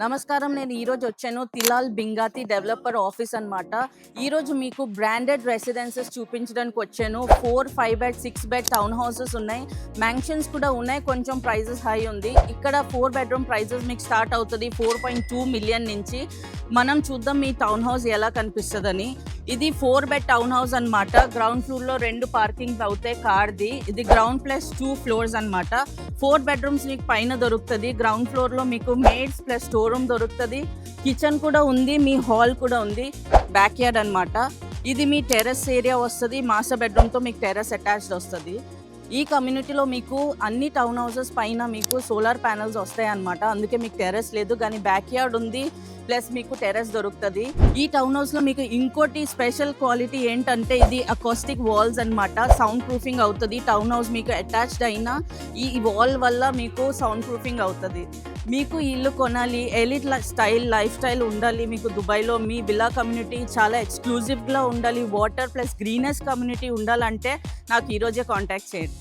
నమస్కారం. నేను ఈరోజు వచ్చాను తిలాల్ బింగాతి డెవలపర్ ఆఫీస్ అనమాట. ఈరోజు మీకు బ్రాండెడ్ రెసిడెన్సెస్ చూపించడానికి వచ్చాను. 4, 5 బెడ్, 6 బెడ్ టౌన్ హౌసెస్ ఉన్నాయి. మ్యాన్షన్స్ కూడా ఉన్నాయి. కొంచెం ప్రైజెస్ హై ఉంది. ఇక్కడ 4 బెడ్రూమ్ ప్రైజెస్ మీకు స్టార్ట్ అవుతుంది 4.2 మిలియన్ నుంచి. మనం చూద్దాం మీ టౌన్ హౌస్ ఎలా కనిపిస్తుందని. ఇది 4 బెడ్ టౌన్ హౌస్ అనమాట. గ్రౌండ్ ఫ్లోర్లో 2 పార్కింగ్ అవుతాయి కార్ది. ఇది గ్రౌండ్ ప్లస్ 2 ఫ్లోర్స్ అనమాట. 4 బెడ్రూమ్స్ మీకు పైన దొరుకుతుంది. గ్రౌండ్ ఫ్లోర్లో మీకు మేడ్స్ ప్లస్ స్టోర్ రూమ్ దొరుకుతుంది. కిచెన్ కూడా ఉంది, మీ హాల్ కూడా ఉంది. బ్యాక్ యార్డ్ అనమాట. ఇది మీ టెర్రస్ ఏరియా వస్తుంది. మాస్టర్ బెడ్రూమ్తో మీకు టెర్రస్ అటాచ్డ్ వస్తుంది. ఈ కమ్యూనిటీలో మీకు అన్ని టౌన్ హౌసెస్ పైన మీకు సోలార్ ప్యానల్స్ వస్తాయి అన్నమాట. అందుకే మీకు టెర్రస్ లేదు, కానీ బ్యాక్ యార్డ్ ఉంది ప్లస్ మీకు టెర్రస్ దొరుకుతుంది. ఈ టౌన్ హౌస్లో మీకు ఇంకోటి స్పెషల్ క్వాలిటీ ఏంటంటే ఇది అకాస్టిక్ వాల్స్ అన్నమాట. సౌండ్ ప్రూఫింగ్ అవుతుంది. టౌన్ హౌస్ మీకు అటాచ్డ్ అయిన ఈ వాల్ వల్ల మీకు సౌండ్ ప్రూఫింగ్ అవుతుంది. మీకు ఇల్లు కొనాలి, ఎలిట్ స్టైల్ లైఫ్ స్టైల్ ఉండాలి, మీకు దుబాయ్లో మీ విల్లా కమ్యూనిటీ చాలా ఎక్స్క్లూజివ్గా ఉండాలి, వాటర్ ప్లస్ గ్రీనెస్ కమ్యూనిటీ ఉండాలంటే నాకు ఈరోజే కాంటాక్ట్ చేయండి.